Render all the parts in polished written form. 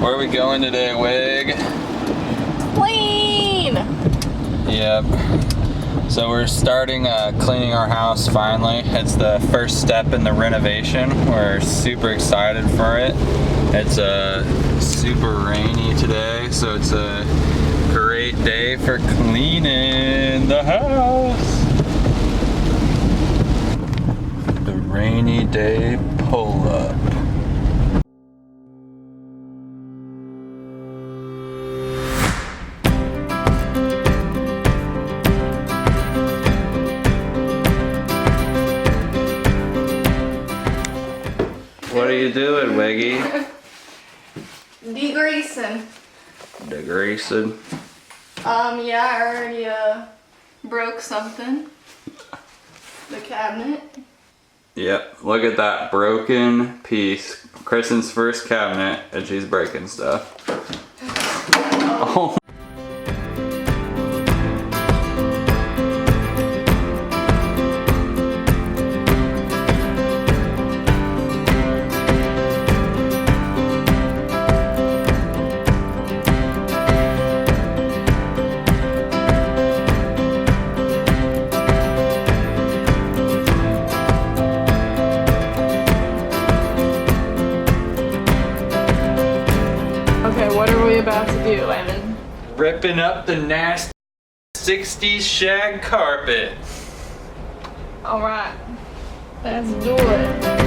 Where are we going today, Wig? Clean! Yep. So we're starting cleaning our house finally. It's the first step in the renovation. We're super excited for it. It's super rainy today, so it's a great day for cleaning the house. The rainy day pull-up. What are you doing, Wiggy? Degreasing. Degreasing? Yeah, I already broke something. The cabinet. Yep, look at that broken piece. Kristen's first cabinet, and she's breaking stuff. Oh. What are we about to do, Evan? Ripping up the nasty 60s shag carpet. Alright, let's do it.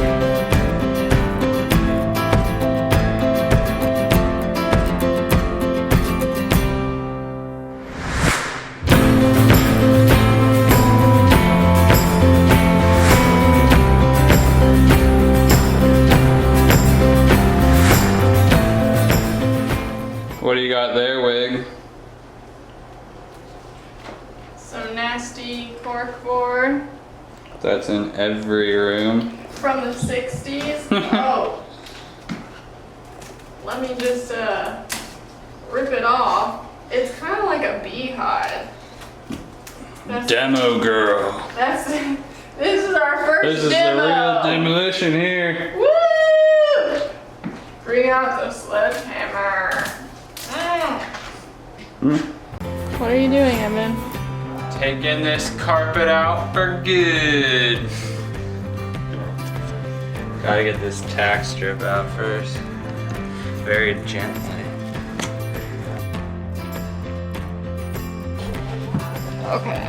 What do you got there, Wig? Some nasty corkboard. That's in every room. From the 60s. Oh. Let me just rip it off. It's kind of like a beehive. Demo girl. This is our first This is demo. the real demolition here. Woo! Bring out the sledgehammer. What are you doing, Evan? Taking this carpet out for good. Gotta get this tack strip out first. Very gently. Okay.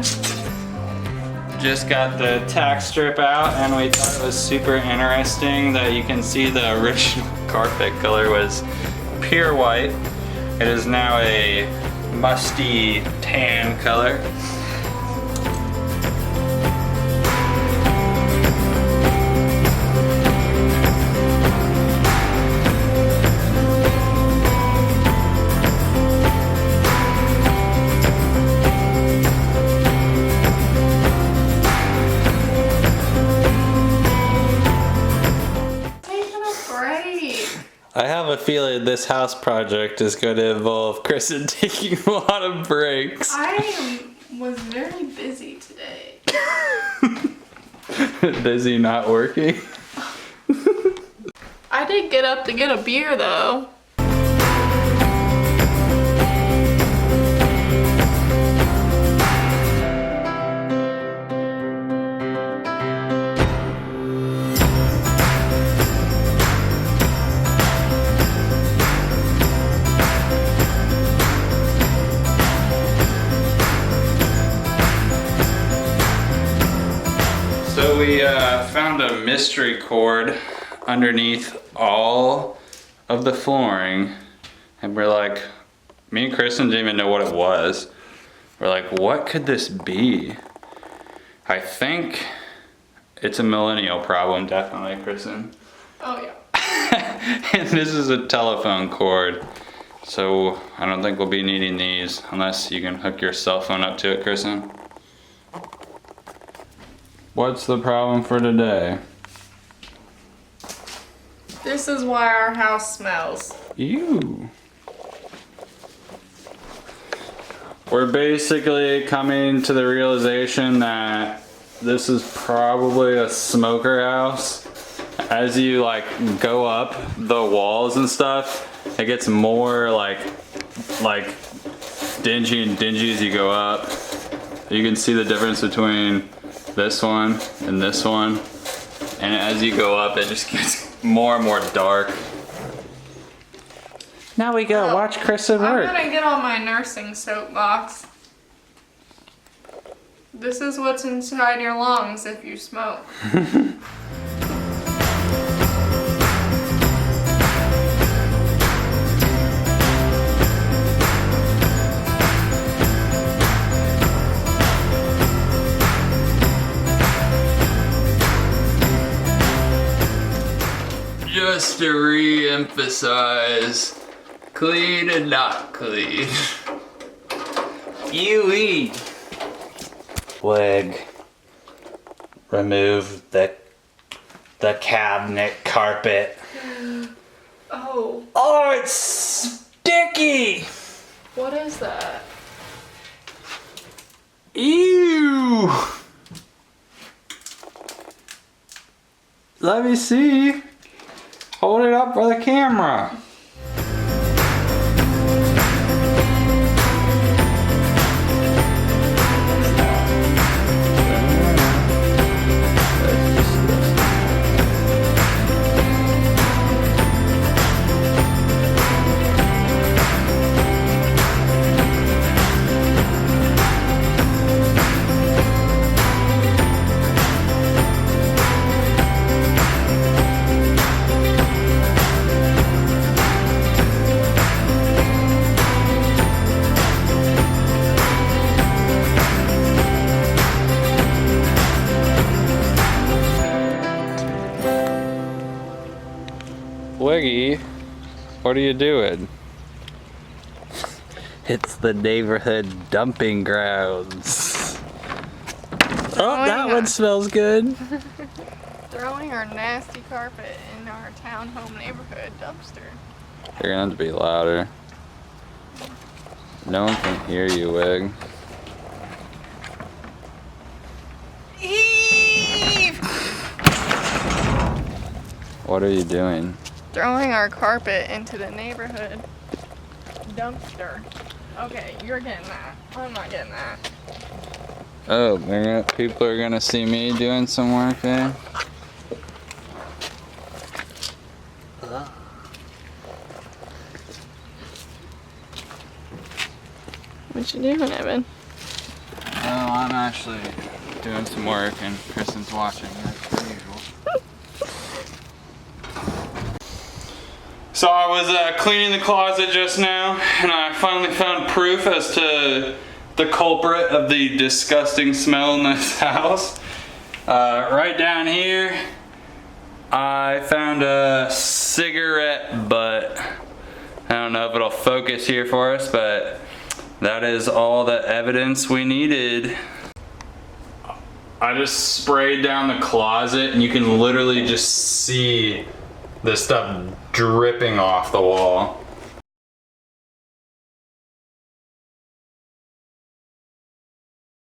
Just got the tack strip out, and we thought it was super interesting that you can see the original carpet color was pure white. It is now a musty tan color. I have a feeling this house project is going to involve Kristen taking a lot of breaks. Was very busy today. Busy not working? I did get up to get a beer though. So we found a mystery cord underneath all of the flooring, and we're like, me and Kristen didn't even know what it was. We're like, what could this be? I think it's a millennial problem, definitely, Kristen. Oh yeah. And this is a telephone cord, so I don't think we'll be needing these unless you can hook your cell phone up to it, Kristen. What's the problem for today? This is why our house smells. Ew. We're basically coming to the realization that this is probably a smoker house, as you like go up the walls and stuff, it gets more like dingy and dingy as you go up. You can see the difference between this one and this one. And as you go up, it just gets more and more dark. Now we go watch Kristen work. I'm gonna get on my nursing soapbox. This is what's inside your lungs if you smoke. Just to re-emphasize, clean and not clean. Ew. Wig. Remove the cabinet carpet. Oh. Oh, it's sticky! What is that? Ew! Let me see. Hold it up for the camera. Wiggy, what are you doing? It's the neighborhood dumping grounds. Oh, that one smells good. Throwing our nasty carpet in our townhome neighborhood dumpster. You're gonna have to be louder. No one can hear you, Wig. Eve! What are you doing? Throwing our carpet into the neighborhood dumpster. Okay, you're getting that. I'm not getting that. Oh, people are gonna see me doing some work there. What you doing, Evan? Oh, I'm actually doing some work and Kristen's watching, as per usual. So I was cleaning the closet just now, and I finally found proof as to the culprit of the disgusting smell in this house. Right down here, I found a cigarette butt. I don't know if it'll focus here for us, but that is all the evidence we needed. I just sprayed down the closet, and you can literally just see this stuff dripping off the wall.